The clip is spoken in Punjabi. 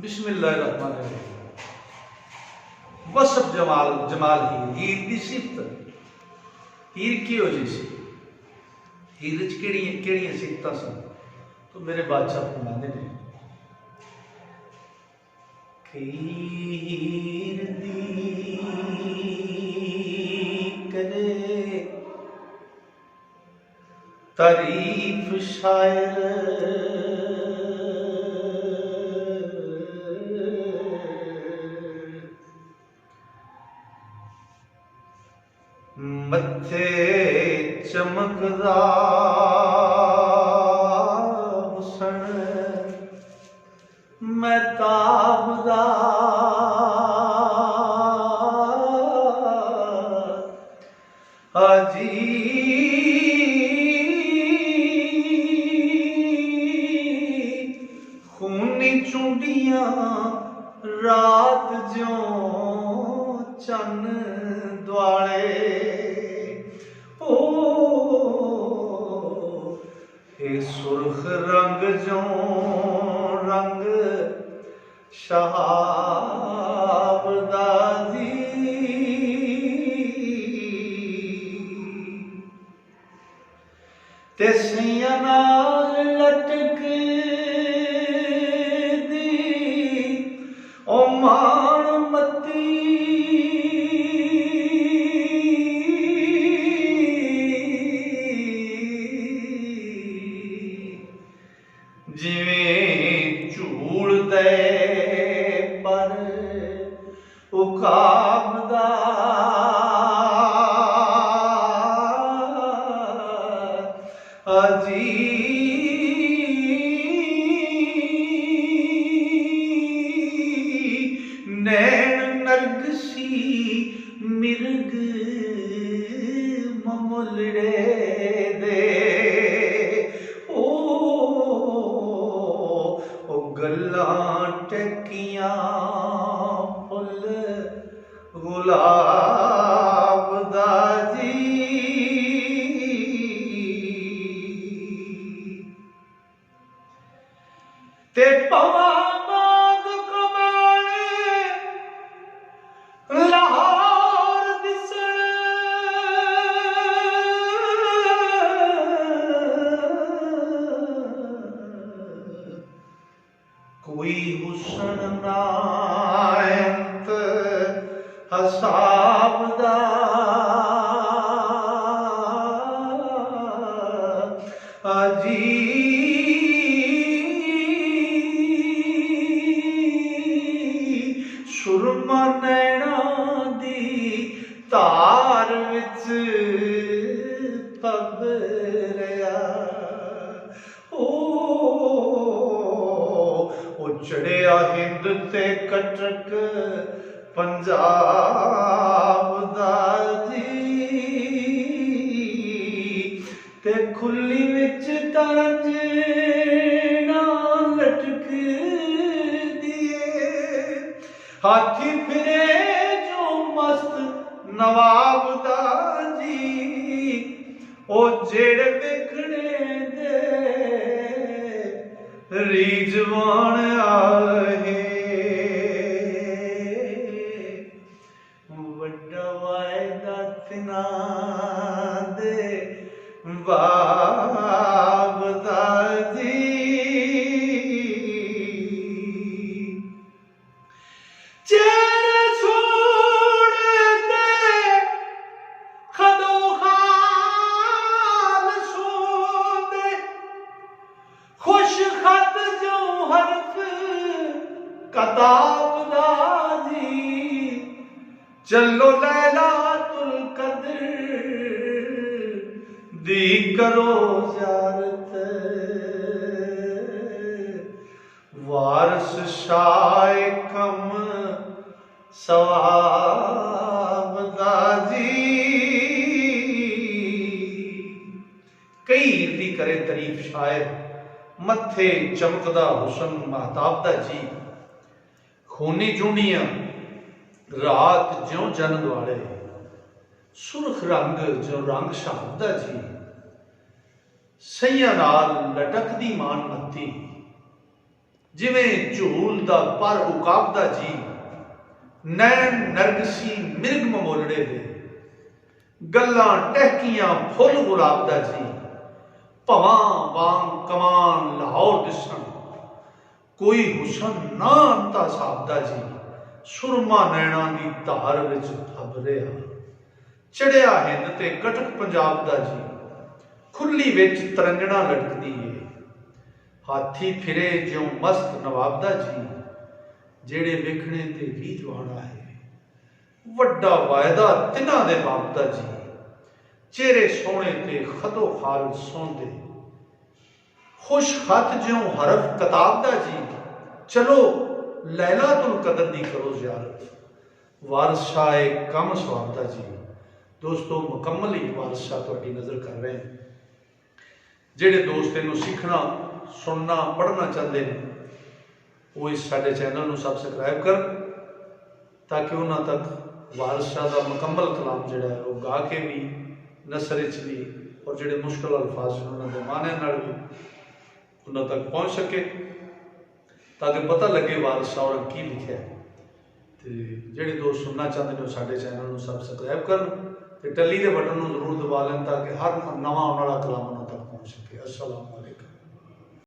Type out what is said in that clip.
बिस्मिल्लाहिर्रहमानिर्रहीम। वसफ जमाल जमाल हीर दी सिफत। हीर की हो जी सी, हीर च केड़ियां सिफतां सन तो मेरे बादशाह फरमांदे ने, हीर दी करे तारीफ शायर मथे चमकदा हुसन महताब दा हाजी खूनी चुंडियां रात ज्यों चन दुआले ओ हे सुर्ख रंग ज्यों रंग शहाब दा जी ते सैयां नाल लटक दी ओ मान मती जिवें झूड़ दे पर उकाब दा अजी नैन नरगसी मिर्ग ममुलड़े दे ओ गल्लां टकियां फुल गुलाब दा जी ते पवा बाग कमाने लाहौर दिसण कोई हुसन नायंत हसाब दा अजी सुरमा नैना दी तार विच पबरिया ओ चढ़िया हिंद ते कटक पंजाब दा जी ते खुली विच तरज ना लटक हाथी फिरे जो मस्त नवाब दा जी ओ जेड़े वेखने दे रीजवान आहे वड्डा वायदा तिनां दे बाब दा जी चेहरे सोने खदो खाल सोने खुश खत जो हरफ कताब दा जी चलो लैलातुल कद्र दी करो ज़ियारत वारस शाह कम सवाब दा जी कई दी करे तारीफ शायर मथे चमकदा हुसन महताब दा जी खूनी चूंडियां रात ज्यों जन दुआले सुरख रंग जो रंग शहादा जी सैया नाल लटकदी मान मत्ती ਜਿਵੇਂ ਝੂਲਦਾ ਪਰ ਉਕਾਬਦਾ ਜੀ, ਨੈਣ ਨਰਗਸੀ ਮਿਰਗ ਮਮੋਲੜੇ ਦੇ, ਗੱਲਾਂ ਟਹਿਕੀਆਂ ਫੁੱਲ ਗੁਲਾਬ ਦਾ ਜੀ, ਭਵਾਂ ਵਾਂਗ ਕਮਾਨ ਲਾਹੌਰ ਦਿਸਣ, ਕੋਈ ਹੁਸਨ ਨਾ ਅੰਤਾ ਸਾਬਦਾ ਜੀ, ਸੁਰਮਾ ਨੈਣਾ ਦੀ ਧਾਰ ਵਿੱਚ ਫੱਬ ਰਿਹਾ, ਚੜਿਆ ਹਿੰਦ ਤੇ ਕਟਕ ਪੰਜਾਬ ਦਾ ਜੀ, ਖੁਰਲੀ ਵਿੱਚ ਤਰੰਗਣਾ ਲਟਕਦੀ ਏ, ਹਾਥੀ ਫਿਰੇ ਜਿਉਂ ਮਸਤ ਨਵਾਬ ਦਾ ਜੀ, ਜਿਹੜੇ ਵੇਖਣੇ ਤੇ ਵੀ ਜਵਾਨਾ ਹੈ, ਵੱਡਾ ਵਾਇਦਾ ਤਿੰਨਾਂ ਦੇ ਬਾਪ ਦਾ ਜੀ, ਚਿਹਰੇ ਸੋਹਣੇ ਤੇ ਖਦੋ ਖਾਲ ਸੌਂਦੇ, ਖੁਸ਼ ਖਤ ਜਿਉਂ ਹਰਫ ਕਿਤਾਬ ਦਾ ਜੀ, ਚਲੋ ਲੈਲਾਤੁਲ ਕਦਰ ਦੀ ਕਰੋ ਜ਼ਿਆਰਤ, ਵਾਰਿਸ ਸ਼ਾਹ ਕਮ ਸਵਾਬ ਦਾ ਜੀ। ਦੋਸਤੋ ਮੁਕੰਮਲ ਹੀ ਵਾਰਿਸ ਸ਼ਾਹ ਤੁਹਾਡੀ ਨਜ਼ਰ ਕਰ ਰਹੇ हैं। ਜਿਹੜੇ ਦੋਸਤ ਇਹਨੂੰ ਸਿੱਖਣਾ ਸੁਣਨਾ ਪੜ੍ਹਨਾ ਚਾਹੁੰਦੇ ਨੇ ਉਹ ਇਸ ਸਾਡੇ ਚੈਨਲ ਨੂੰ ਸਬਸਕ੍ਰਾइब ਕਰਨ ਤਾਂ ਕਿ ਉਹਨਾਂ ਤੱਕ ਵਾਰਿਸ ਸ਼ਾਹ ਦਾ ਮੁਕੰਮਲ ਕਲਾਮ ਜਿਹੜਾ ਹੈ ਉਹ ਗਾ ਕੇ ਵੀ ਨਸਰ ਵਿੱਚ ਵੀ ਔਰ ਜਿਹੜੇ ਮੁਸ਼ਕਲ ਅਲਫਾਜ਼ ਉਹਨਾਂ ਦੇ ਮਾਨਿਆਂ ਨਾਲ ਵੀ ਉਹਨਾਂ ਤੱਕ ਪਹੁੰਚ ਸਕੇ ਤਾਂ ਕਿ ਪਤਾ ਲੱਗੇ ਵਾਰਿਸ ਸ਼ਾਹ ਹੋਰਾਂ ਕੀ ਲਿਖਿਆ ਹੈ। ਤੇ ਜਿਹੜੇ ਦੋਸਤ ਸੁਣਨਾ ਚਾਹੁੰਦੇ ਨੇ ਉਹ ਸਾਡੇ ਚੈਨਲ ਨੂੰ ਸਬਸਕ੍ਰਾइब ਕਰਨ ਤੇ ਟੱਲੀ ਦੇ ਬਟਨ ਨੂੰ ਜ਼ਰੂਰ ਦਬਾ ਲੈਣ ਤਾਂ ਕਿ ਹਰ ਨਵਾਂ ਆਉਣ ਵਾਲਾ ਕਲਾਮ ਉਹਨਾਂ ਤੱਕ ਪਹੁੰਚ ਸਕੇ। अस्सलाम वालेकुम।